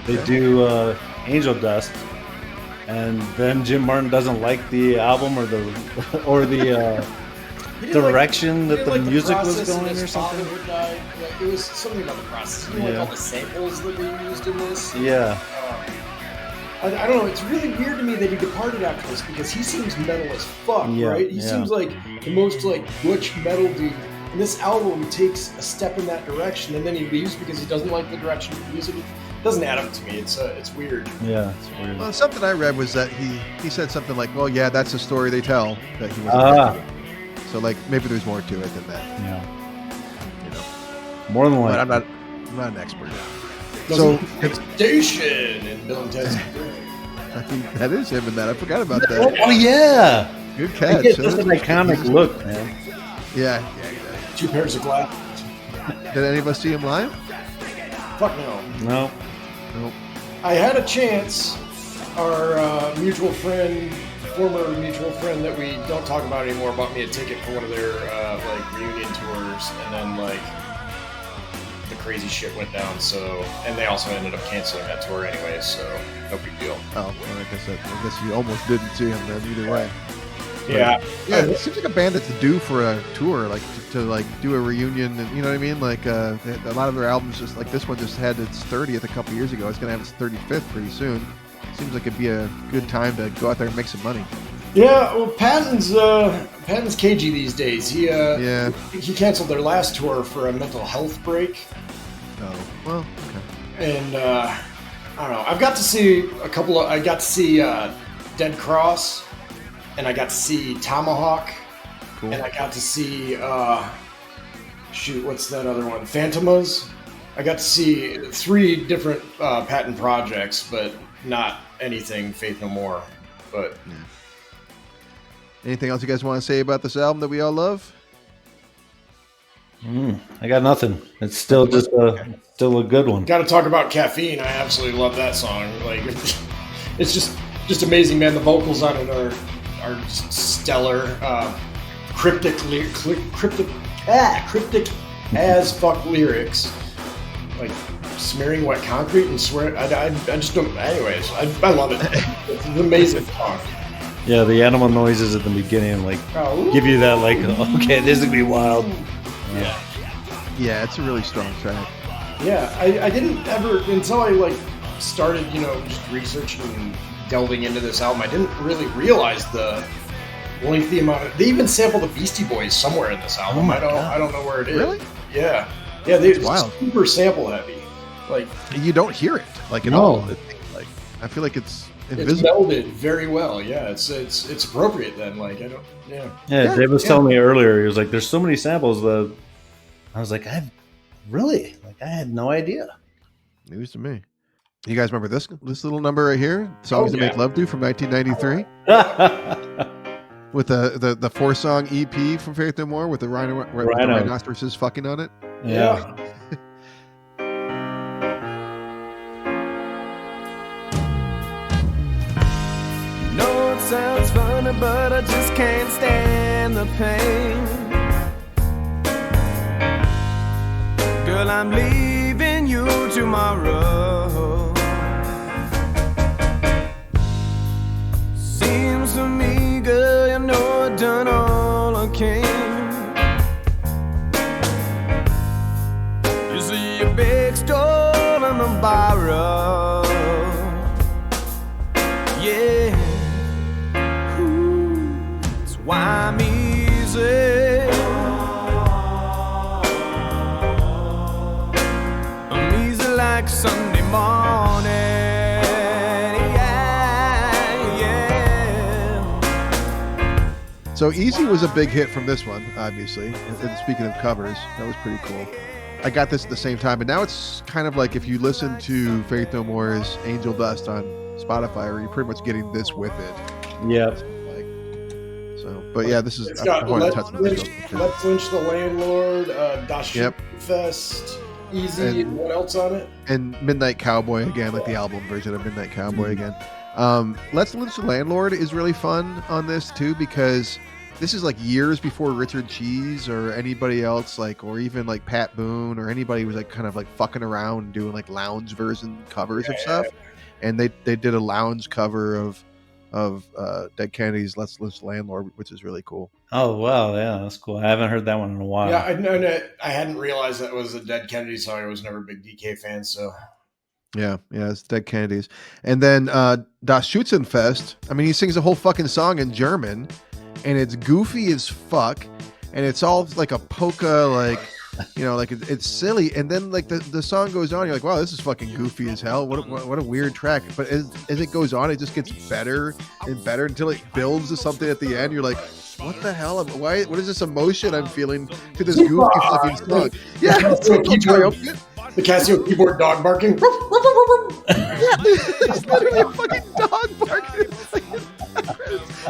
They do Angel Dust, and then Jim Martin doesn't like the album or the direction that the music was going or something. It was something about the process. All the samples that they used in this. Yeah. I don't know. It's really weird to me that he departed after this because he seems metal as fuck, Yeah, right? He yeah. seems like the most like butch metal dude. And this album takes a step in that direction, and then he leaves because he doesn't like the direction of the music. It doesn't add up to me. It's weird. Yeah, it's weird. Well, something I read was that he said something like, "Well, yeah, that's a story they tell that he was." So like maybe there's more to it than that. Yeah. You know. More than But likely. I'm not an expert. So it's, Station and Bill and Ted's. I think that is him in that. I forgot about that. Oh yeah. Good I catch. get such an iconic look, man. Yeah. 2 pairs of glasses. Did any of us see him live? Fuck no. No. Nope. I had a chance. Our mutual friend, former mutual friend that we don't talk about anymore, bought me a ticket for one of their like reunion tours, and then like the crazy shit went down. So, and they also ended up canceling that tour anyway. So, no big deal. Oh, well, I guess you almost didn't see him then either way. Yeah. Yeah, it seems like a band that's due for a tour, like to like do a reunion, and you know what I mean. Like a lot of their albums, just like this one, just had its 30th a couple years ago. It's gonna have its 35th pretty soon. Seems like it'd be a good time to go out there and make some money. Yeah, well, Patton's cagey these days. He canceled their last tour for a mental health break, Oh, well, okay. and I don't know. I got to see Dead Cross, and I got to see Tomahawk, Cool. and I got to see what's that other one? Phantomas. I got to see 3 different Patton projects, but not anything Faith No More. But Anything else you guys want to say about this album that we all love? I got nothing. It's still just still a good one. got to talk about Caffeine. I absolutely love that song. Like, it's just amazing, man. The vocals on it are just stellar. Cryptic as fuck lyrics. Like smearing wet concrete and swear. I just don't. Anyways, I love it. It's an amazing song. Yeah, the animal noises at the beginning, like, give you that, like, okay, this is gonna be wild. Yeah. Yeah, it's a really strong track. Yeah, I didn't ever, until I like started, just researching and delving into this album, I didn't really realize the lengthy amount of, they even sample the Beastie Boys somewhere in this album. I don't know where it is. Really? Yeah. Yeah, they're wild. super sample heavy. Like, You don't hear it like at No. all. Like I feel like it's invisible. melded very well. Yeah, it's appropriate then. Like, I don't, yeah. Yeah, Dave was telling me earlier, he was like, there's so many samples that I was like, I had no idea. News to me. You guys remember this little number right here? Songs to yeah. Make Love To from 1993? With the 4-song EP from Faith No More with the with the rhinoceroses fucking on it. Yeah. No, it sounds funny, but I just can't stand the pain. Girl, I'm leaving you tomorrow. Seems to me, girl, you know I've done all I can. You see a big store and a borrow. Yeah. Ooh, it's why I'm easy. I'm easy like Sunday morning. So Easy was a big hit from this one, obviously. And speaking of covers, that was pretty cool. I got this at the same time, but now it's kind of like if you listen to Faith No More's Angel Dust on Spotify, or you're pretty much getting this with it. Yep. But yeah, this is. It's got I wanted to Let's touch on this. Lynch the Landlord, Dash Yep. Fest, Easy, and what else on it? And Midnight Cowboy again, like the album version of Midnight Cowboy again. Let's Lynch the Landlord is really fun on this too, because this is like years before Richard Cheese or anybody else, like, or even like Pat Boone or anybody was like kind of like fucking around doing like lounge version covers of stuff. And they did a lounge cover of Dead Kennedy's Let's Lynch the Landlord, which is really cool. Oh, wow. Yeah, that's cool. I haven't heard that one in a while. Yeah, I hadn't realized that was a Dead Kennedy song. I was never a big DK fan, so. Yeah, it's Dead Kennedys. And then Das Schützenfest, I mean, he sings a whole fucking song in German, and it's goofy as fuck, and it's all like a polka, like, like it's silly. And then like the song goes on, you're like, wow, this is fucking goofy as hell. What a weird track. But as it goes on, it just gets better and better until it builds to something at the end. You're like, what the hell? What is this emotion I'm feeling to this goofy fucking song? Yeah, it's so triumphant. The Casio keyboard dog barking. It's literally a fucking dog barking.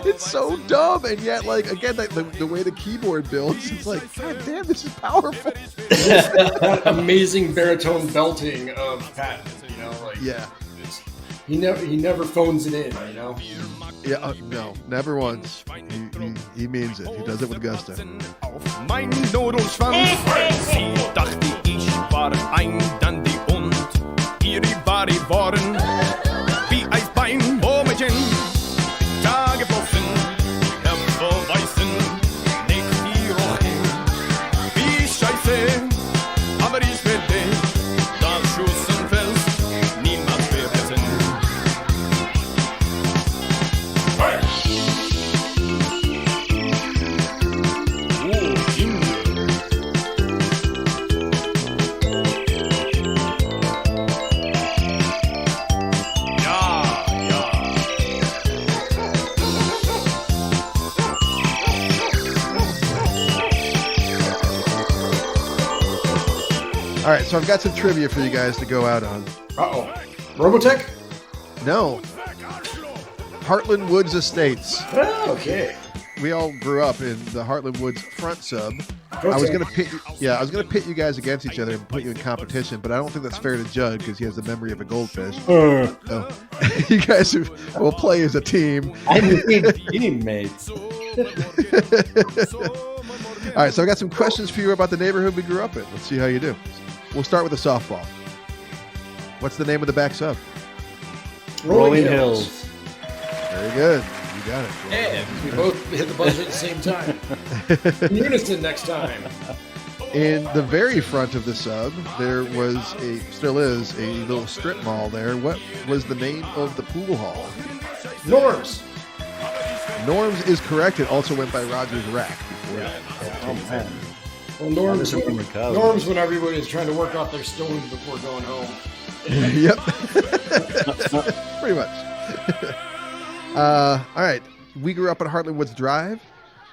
It's so dumb, and yet, like, again, the way the keyboard builds, it's like, god damn, this is powerful. That amazing baritone belting of Patton, like he never phones it in, Yeah, no, never once. He means it. He does it with gusto. Auf mein Nudelschwanz. Sie dachte, ich war ein Dandy und ihre Body waren wie Eisbein, Mädchen. Tage boxen, hervorweisen, nicht die Rochen. Wie scheiße, aber ich werde das Schützenfest niemals vergessen. All right, so I've got some trivia for you guys to go out on. Uh-oh. Robotech? No. Heartland Woods Estates. Oh, okay. We all grew up in the Heartland Woods front sub. I was gonna pit you guys against each other and put you in competition, but I don't think that's fair to Judd because he has the memory of a goldfish. So you guys will play as a team. I need teammates. All right, so I got some questions for you about the neighborhood we grew up in. Let's see how you do. We'll start with the softball. What's the name of the back sub? Rolling Hills. Very good. You got it. Yeah, we both hit the buzzer at the same time. In unison next time. In the very front of the sub, there still is a little strip mall there. What was the name of the pool hall? Norms. Norms is correct. It also went by Rogers Rack before that. Oh, man. Well, Norms I remember Cubs. Norms when everybody is trying to work off their stones before going home. Yep. Pretty much. All right. We grew up on Heartland Woods Drive.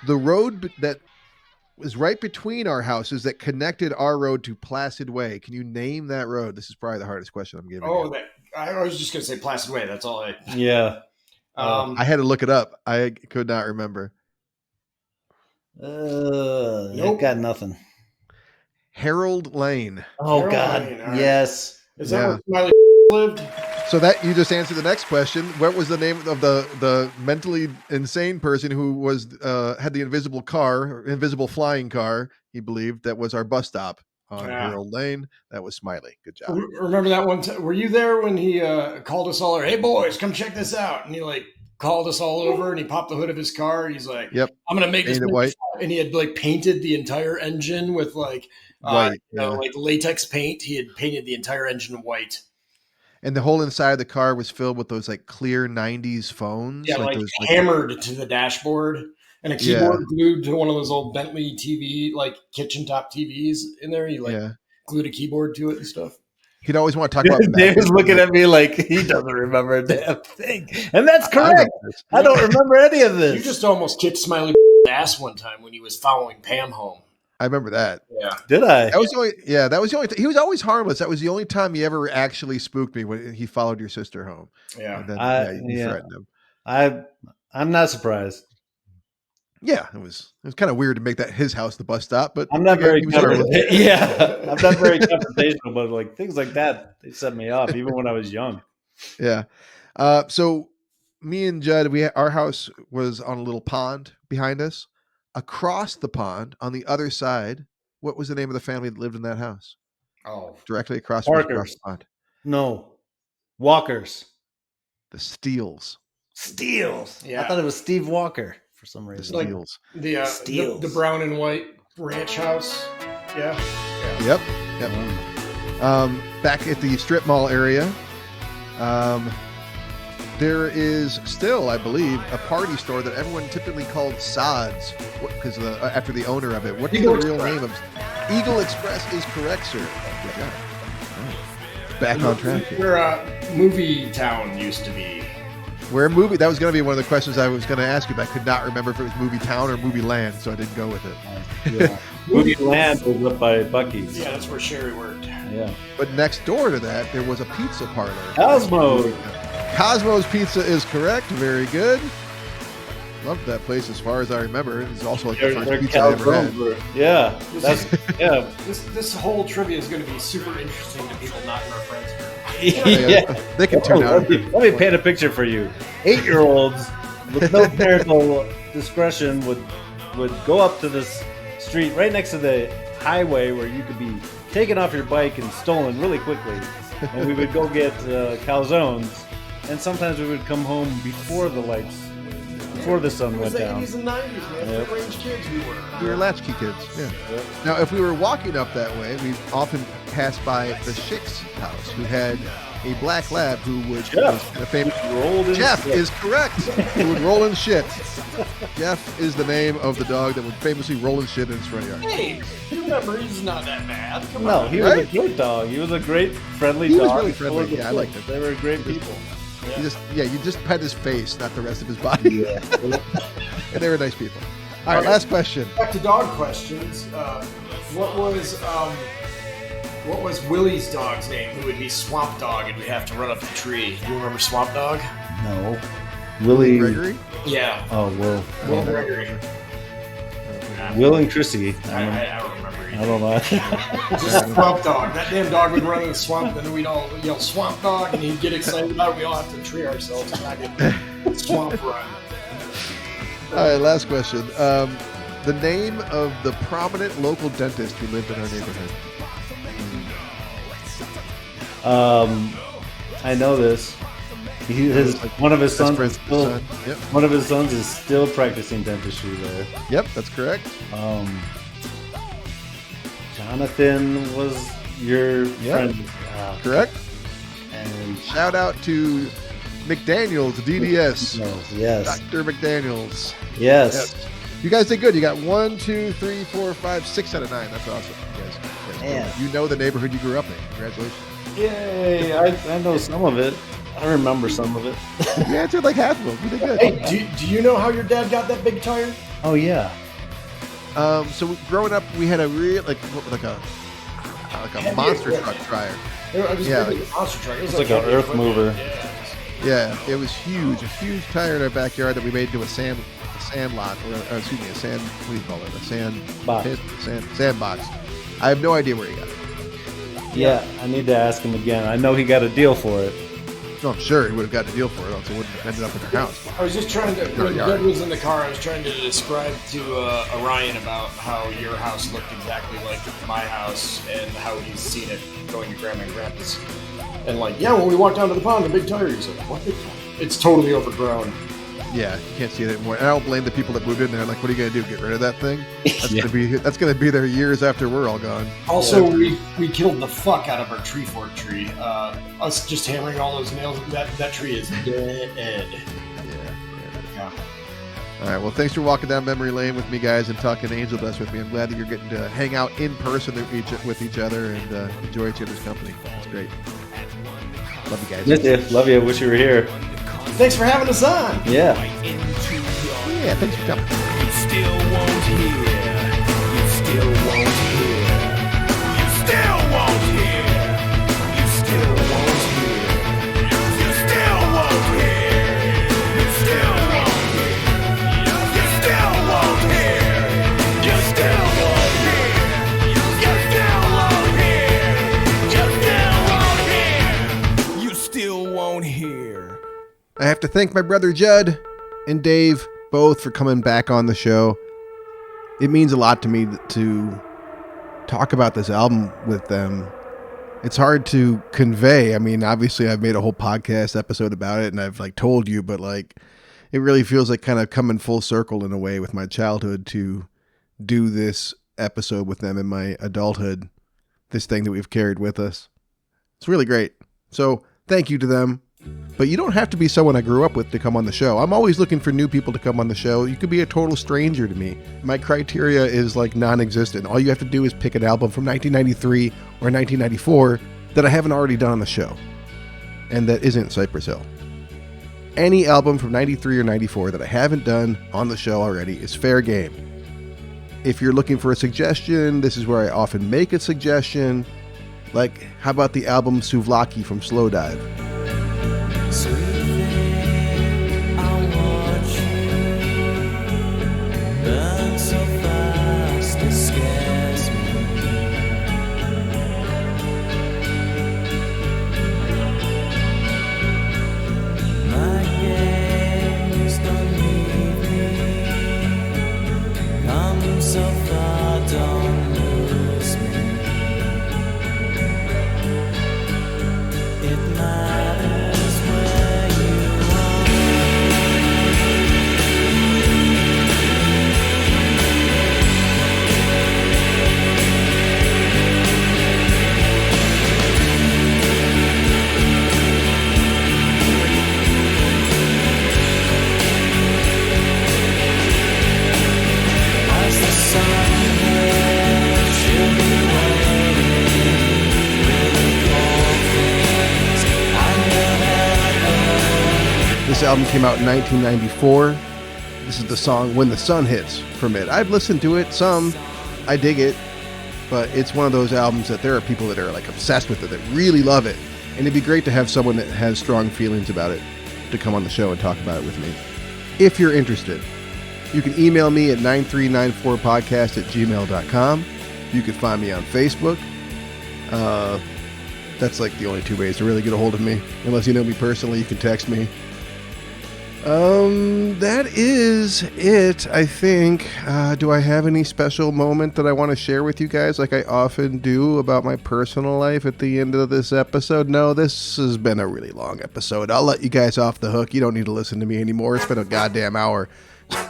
The road that was right between our houses that connected our road to Placid Way. Can you name that road? This is probably the hardest question I'm giving you. I was just going to say Placid Way. That's all I... Yeah. I had to look it up. I could not remember. Nope. Got nothing. Harold Lane. Oh, Harold God. Lane, all right. Yes. Is that where Smiley lived? So that you just answered the next question. What was the name of the mentally insane person who was had the invisible flying car? He believed that was our bus stop on Harold Lane. That was Smiley. Good job. Remember that one time? Were you there when he called us all? Hey boys, come check this out! And he called us all over, and he popped the hood of his car, and he's like, "Yep, I'm gonna make this white." And he had painted the entire engine with white, latex paint. He had painted the entire engine white. And the whole inside of the car was filled with those clear 90s phones. Yeah, those, hammered to the dashboard and a keyboard glued to one of those old Bentley TV, kitchen top TVs in there. He glued a keyboard to it and stuff. He'd always want to talk about David's looking at me like he doesn't remember a damn thing. And that's correct. I don't remember any of this. You just almost kicked Smiley's ass one time when he was following Pam home. I remember that. Yeah. Did I? That was the only he was always harmless. That was the only time he ever actually spooked me, when he followed your sister home. Yeah. And then, you threatened him. I'm not surprised. Yeah, it was kind of weird to make that his house the bus stop, but I'm not very confrontational. I'm not very confrontational, but things like that, they set me off even when I was young. Yeah. So me and Judd, our house was on a little pond behind us. Across the pond, on the other side, what was the name of the family that lived in that house? Oh, directly across the pond. No, Walkers. The Steels. Steels. Yeah, I thought it was Steve Walker for some reason. The Steels. The brown and white ranch house. Yeah. Yep. Back at the strip mall area, there is still, I believe, a party store that everyone typically called Sods because after the owner of it. What's the real name of Eagle Express? Is correct, sir. Good job. All right. Back on track here. Where Movie Town used to be. Where movie? That was going to be one of the questions I was going to ask you, but I could not remember if it was Movie Town or Movie Land, so I didn't go with it. Yeah. Movie Land was up by Buc-ee's. Yeah, that's where Sherry worked. Yeah. But next door to that, there was a pizza parlor. Cosmos. Cosmos Pizza is correct. Very good. Loved that place as far as I remember. It's also like the first pizza I ever had. Yeah. That's, yeah. This whole trivia is going to be super interesting to people not in our friends group. Yeah. They can tune out. Let me paint a picture for you. 8-year-olds with no parental discretion would go up to this street right next to the highway where you could be taken off your bike and stolen really quickly. And we would go get calzones. And sometimes we would come home before the lights, before the sun went down. It was the 80s and 90s, man. Yep. Range kids we were. We were latchkey kids. Yeah. Now, if we were walking up that way, we often passed by the Schick's house, who had a black lab who was a famous. Rolled in Jeff shit. is correct. Who would roll in shit. Jeff is the name of the dog that would famously roll in shit in his front yard. Hey, your memory's not that bad. Come No, on. he was a Right? great dog. He was a great, friendly He dog. was really friendly. Full of Yeah, I liked him. They were great people. You just pet his face, not the rest of his body. And they were nice people. All right, last question. Back to dog questions. What was Willie's dog's name? Who would be Swamp Dog, and we'd have to run up the tree. Do you remember Swamp Dog? No. Willie. Gregory? Yeah. Oh, Will. Will Gregory. Will and Chrissy. I don't remember. I don't know. Just Swamp Dog. That damn dog would run in the swamp, and then we'd all yell Swamp Dog, and he'd get excited about it. We all have to tree ourselves and not get swamp run. All right, last question. The name of the prominent local dentist who lived in our neighborhood. I know this. One of his sons is friend's still. son. Yep. One of his sons is still practicing dentistry there. Yep, that's correct. Jonathan was your friend. Correct. And Shout out to McDaniels, DDS. yes. Dr. McDaniels. Yes. You guys did good. You got 1, 2, 3, 4, 5, 6 out of 9. That's awesome. You guys Man. you know the neighborhood you grew up in. Congratulations. Yay. I know some of it. I remember some of it. You answered like half of them. You did good. Hey, do you know how your dad got that big tire? Oh, yeah. So growing up, we had a real like a monster truck dryer. I just Yeah, figured the monster truck. It was It's like an heavy earth equipment. mover. Yeah, it was huge. A huge tire in our backyard that we made into a sand lot, or excuse me, a sand. What do you call it? A sand Box. pit, sandbox. I have no idea where he got it. Yeah, I need to ask him again. I know he got a deal for it. No, I'm sure he would have gotten a deal for it, else it wouldn't have ended up in our house. I was just trying to, when Judd was in the car, I was trying to describe to Orion about how your house looked exactly like my house and how he's seen it going to Grandma and Grandpa's. And like, yeah, when we walked down to the pond, the big tire, he's like, what big tire? It's totally overgrown. Yeah, you can't see it anymore. And I don't blame the people that moved in there. Like, what are you gonna do? Get rid of that thing? That's Yeah. that's gonna be there years after we're all gone. Also, we killed the fuck out of our tree fort tree. Us just hammering all those nails. That tree is dead. Yeah. All right. Well, thanks for walking down memory lane with me, guys, and talking Angel Dust with me. I'm glad that you're getting to hang out in person with each other and enjoy each other's company. It's great. Love you guys. Miss you. Love you. Wish you were here. Thanks for having us on. Yeah. Yeah, thanks for coming. You still won't hear. You still won't hear. You still won't hear. You still won't hear. You still won't hear. You still won't hear. You still won't hear. You still won't hear. You still won't hear. You still won't hear. You still won't hear. I have to thank my brother Judd and Dave both for coming back on the show. It means a lot to me to talk about this album with them. It's hard to convey. I mean, obviously I've made a whole podcast episode about it and I've like told you, but like it really feels like kind of coming full circle in a way with my childhood to do this episode with them in my adulthood, this thing that we've carried with us. It's really great. So thank you to them. But you don't have to be someone I grew up with to come on the show. I'm always looking for new people to come on the show. You could be a total stranger to me. My criteria is like non-existent. All you have to do is pick an album from 1993 or 1994 that I haven't already done on the show. And that isn't Cypress Hill. Any album from 93 or 94 that I haven't done on the show already is fair game. If you're looking for a suggestion, this is where I often make a suggestion. Like, how about the album Souvlaki from Slow Dive? Sweet thing, I'll watch you burn so fast it scares me. My games don't leave me. Come so far, don't lose me. It matters where you are. As the sun hits, you'll be This album came out in 1994. This is the song When the Sun Hits from it. I've listened to it some. I dig it. But it's one of those albums that there are people that are like obsessed with it, that really love it. And it'd be great to have someone that has strong feelings about it to come on the show and talk about it with me. If you're interested, you can email me at 9394podcast@gmail.com. You can find me on Facebook. That's like the only two ways to really get a hold of me. Unless you know me personally, you can text me. That is it, I think. Do I have any special moment that I want to share with you guys like I often do about my personal life at the end of this episode? No, this has been a really long episode. I'll let you guys off the hook. You don't need to listen to me anymore. It's been a goddamn hour. All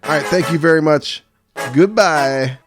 right, thank you very much. Goodbye.